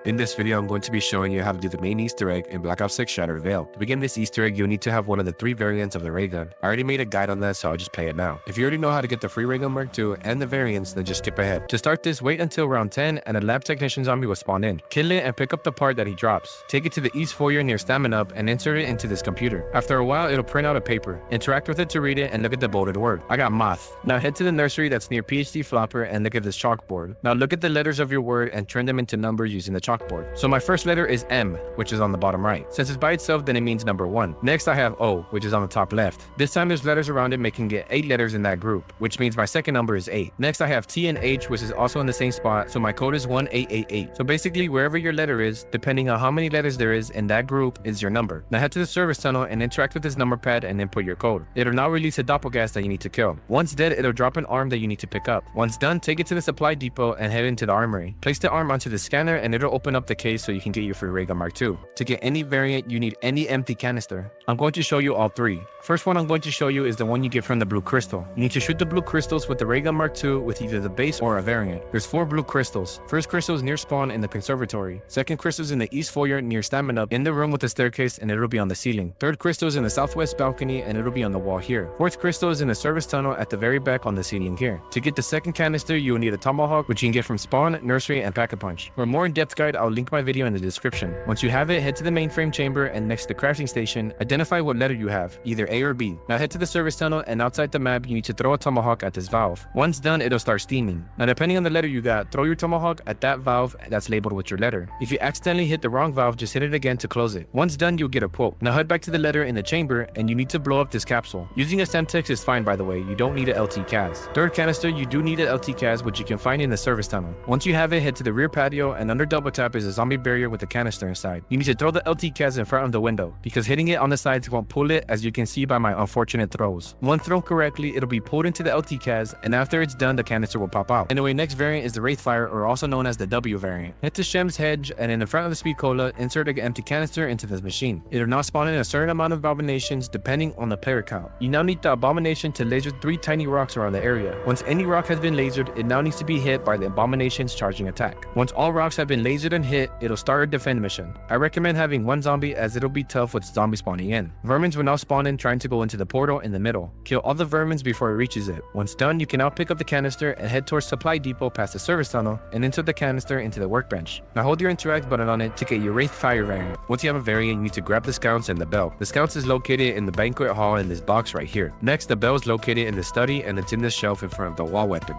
In this video, I'm going to be showing you how to do the main Easter egg in Black Ops 6 Shattered Veil. To begin this Easter egg, you'll need to have one of the 3 variants of the ray gun. I already made a guide on that, so I'll just play it now. If you already know how to get the free ray gun Mark II and the variants, then just skip ahead. To start this, wait until round 10 and a lab technician zombie will spawn in. Kill it and pick up the part that he drops. Take it to the east foyer near Stamina Up and insert it into this computer. After a while, it'll print out a paper. Interact with it to read it and look at the bolded word. I got moth. Now head to the nursery that's near PhD Flopper and look at this chalkboard. Now look at the letters of your word and turn them into numbers using the chalkboard. So my first letter is M, which is on the bottom right. Since it's by itself, then it means number 1. Next I have O, which is on the top left. This time there's letters around it, making it 8 letters in that group, which means my second number is 8. Next I have T and H, which is also in the same spot, so my code is 1888. So basically wherever your letter is, depending on how many letters there is in that group, is your number. Now head to the service tunnel and interact with this number pad and input your code. It'll now release a doppelgas that you need to kill. Once dead, it'll drop an arm that you need to pick up. Once done, take it to the supply depot and head into the armory. Place the arm onto the scanner and it'll open up the case so you can get your free ray gun Mark II. To get any variant, you need any empty canister. I'm going to show you all 3. First one I'm going to show you is the one you get from the blue crystal. You need to shoot the blue crystals with the ray gun Mark II with either the base or a variant. There's 4 blue crystals. First crystal is near spawn in the conservatory. Second crystal is in the east foyer near Stamina Up in the room with the staircase and it'll be on the ceiling. Third crystal is in the southwest balcony and it'll be on the wall here. Fourth crystal is in the service tunnel at the very back on the ceiling here. To get the second canister, you will need a tomahawk, which you can get from spawn, nursery, and pack-a-punch. For a more in-depth guide, I'll link my video in the description. Once you have it, head to the mainframe chamber and next to the crafting station, identify what letter you have, either A or B. Now head to the service tunnel and outside the map, you need to throw a tomahawk at this valve. Once done, it'll start steaming. Now depending on the letter you got, throw your tomahawk at that valve that's labeled with your letter. If you accidentally hit the wrong valve, just hit it again to close it. Once done, you'll get a quote. Now head back to the letter in the chamber and you need to blow up this capsule. Using a Semtex is fine, by the way. You don't need a LT cas. Third canister, you do need a LT cas, which you can find in the service tunnel. Once you have it, head to the rear patio and under double tap is a zombie barrier with a canister inside. You need to throw the LT cas in front of the window because hitting it on the sides won't pull it, as you can see by my unfortunate throws. When thrown correctly, it'll be pulled into the LT cas and after it's done, the canister will pop out. Anyway, next variant is the Wraithfire, or also known as the W variant. Head to Shem's Hedge and in the front of the speed cola, insert an empty canister into this machine. It'll now spawn in a certain amount of abominations depending on the player count. You now need the abomination to laser 3 tiny rocks around the area. Once any rock has been lasered, it now needs to be hit by the abomination's charging attack. Once all rocks have been lasered and hit, it'll start a defend mission. I recommend having 1 zombie as it'll be tough with zombies spawning in. Vermins will now spawn in trying to go into the portal in the middle. Kill all the vermins before it reaches it. Once done, you can now pick up the canister and head towards supply depot past the service tunnel and insert the canister into the workbench. Now hold your interact button on it to get your Wraithfire variant. Once you have a variant, you need to grab the scounts and the bell. The scounts is located in the banquet hall in this box right here. Next, the bell is located in the study and it's in the shelf in front of the wall weapon.